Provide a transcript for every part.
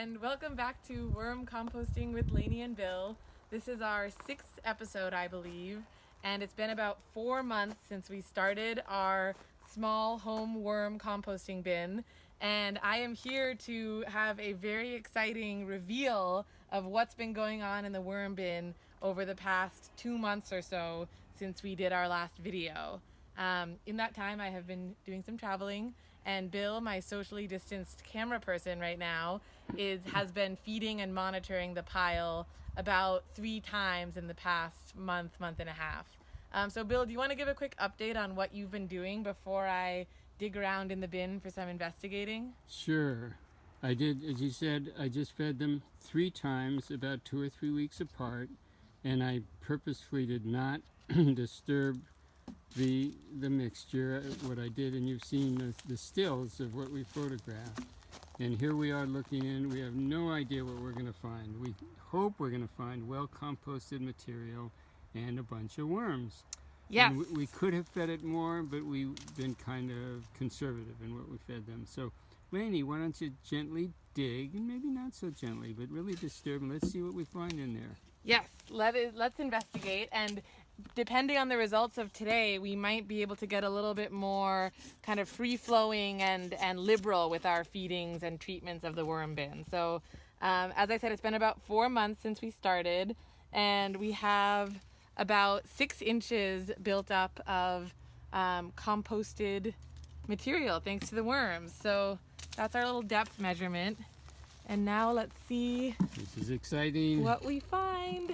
and welcome back to Worm Composting with Lainey and Bill. This is our 6th episode, I believe, and it's been about 4 months since we started our small home worm composting bin, and I am here to have a very exciting reveal of what's been going on in the worm bin over the past 2 months or so since we did our last video. In that time, I have been doing some traveling, and Bill, my socially distanced camera person right now, has been feeding and monitoring the pile about 3 times in the past month and a half. So Bill, do you want to give a quick update on what you've been doing before I dig around in the bin for some investigating? Sure. I did, as you said, I just fed them 3 times, about 2 or 3 weeks apart, and I purposefully did not disturb the mixture. What I did, and you've seen the stills of what we photographed. And here we are looking in. We have no idea what we're going to find. We hope we're going to find well composted material and a bunch of worms. Yes. And we could have fed it more, but we've been kind of conservative in what we fed them. So, Lainey, why don't you gently dig, and maybe not so gently, but really disturb, and let's see what we find in there. Yes, let's investigate, and depending on the results of today, we might be able to get a little bit more kind of free-flowing and liberal with our feedings and treatments of the worm bin. So, as I said, it's been about 4 months since we started, and we have about 6 inches built up of composted material thanks to the worms. So that's our little depth measurement. And now let's see This is exciting. what we find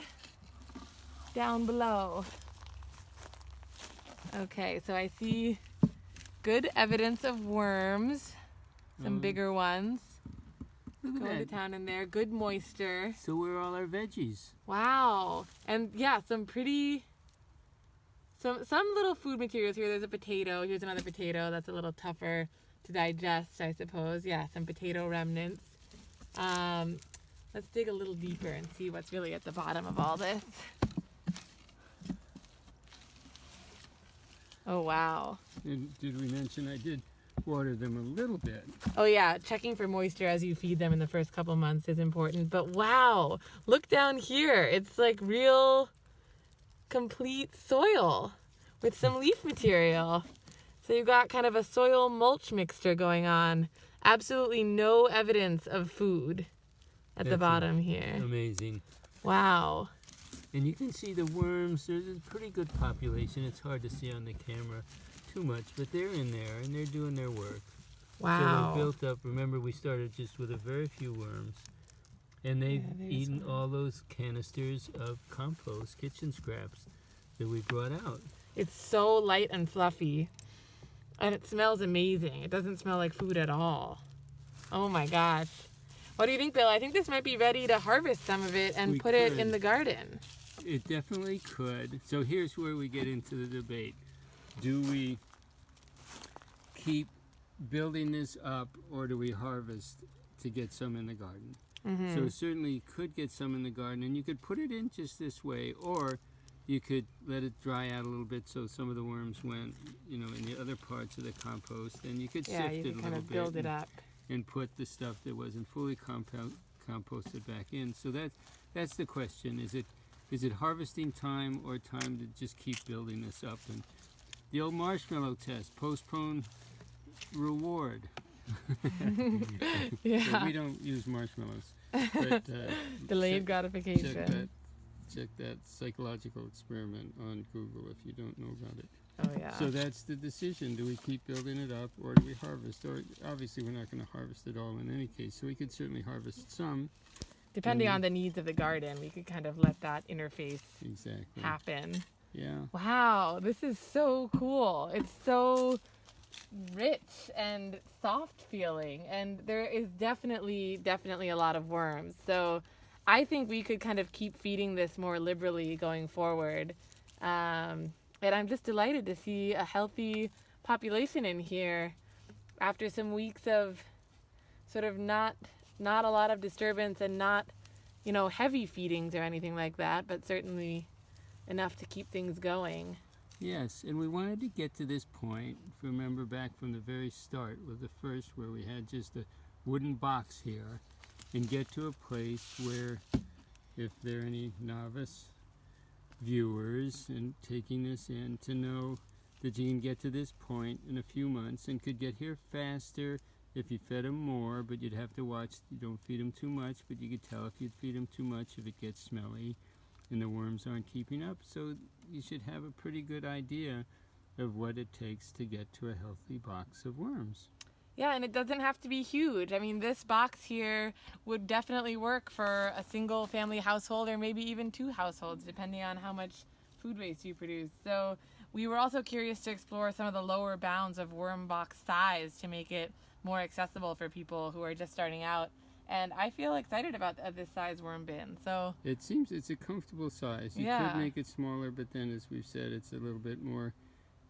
down below. Okay, so I see good evidence of worms, some bigger ones. Look Going to at that. town in there, good moisture. So where are all our veggies? Wow. And yeah, some little food materials here. There's a potato. Here's another potato. That's a little tougher to digest, I suppose. Yeah, some potato remnants. Let's dig a little deeper and see what's really at the bottom of all this. Oh, wow. And did we mention I did water them a little bit? Oh, yeah. Checking for moisture as you feed them in the first couple months is important. But wow, look down here. It's like real complete soil with some leaf material. So you've got kind of a soil mulch mixture going on. Absolutely no evidence of food at the bottom here. Amazing. Wow. And you can see the worms. There's a pretty good population. It's hard to see on the camera too much, but they're in there and they're doing their work. Wow. So they're built up. Remember, we started just with a very few worms, and they've eaten all those canisters of compost, kitchen scraps that we brought out. It's so light and fluffy, and it smells amazing. It doesn't smell like food at all. Oh my gosh. What do you think, Bill? I think this might be ready to harvest some of it and put it in the garden. It definitely could. So here's where we get into the debate. Do we keep building this up, or do we harvest to get some in the garden? Mm-hmm. So certainly you could get some in the garden, and you could put it in just this way, or you could let it dry out a little bit so some of the worms went, in the other parts of the compost, and you could sift it a little kind of bit build it up. and put the stuff that wasn't fully composted back in. So that's the question. Is it harvesting time, or time to just keep building this up? And the old marshmallow test, postpone reward. Yeah. So we don't use marshmallows. But, Delayed gratification. Check that psychological experiment on Google if you don't know about it. Oh, yeah. So that's the decision. Do we keep building it up, or do we harvest? Or obviously we're not going to harvest it all in any case. So we could certainly harvest some. Depending on the needs of the garden, we could kind of let that interface happen. Yeah. Wow, this is so cool. It's so rich and soft feeling, and there is definitely a lot of worms. So I think we could kind of keep feeding this more liberally going forward. And I'm just delighted to see a healthy population in here after some weeks of sort of not a lot of disturbance and not, heavy feedings or anything like that, but certainly enough to keep things going. Yes, and we wanted to get to this point, remember back from the very start with the first, where we had just a wooden box here, and get to a place where, if there are any novice viewers and taking this in, to know that you can get to this point in a few months and could get here faster if you fed them more, but you'd have to watch. You don't feed them too much, but you could tell if you feed them too much if it gets smelly and the worms aren't keeping up. So you should have a pretty good idea of what it takes to get to a healthy box of worms. Yeah, and it doesn't have to be huge. I mean, this box here would definitely work for a single family household or maybe even 2 households, depending on how much food waste you produce. So we were also curious to explore some of the lower bounds of worm box size to make it more accessible for people who are just starting out. And I feel excited about this size worm bin. So it seems it's a comfortable size. You yeah. could make it smaller, but then, as we've said, it's a little bit more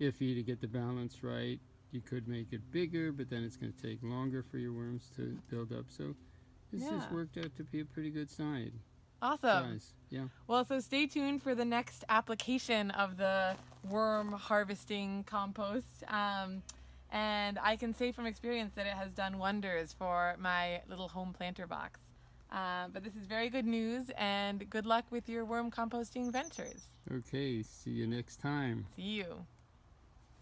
iffy to get the balance right. You could make it bigger, but then it's going to take longer for your worms to build up. So this has worked out to be a pretty good size. Awesome. Yeah. Well, so stay tuned for the next application of the worm harvesting compost. And I can say from experience that it has done wonders for my little home planter box. But this is very good news, and good luck with your worm composting ventures. Okay, see you next time. See you.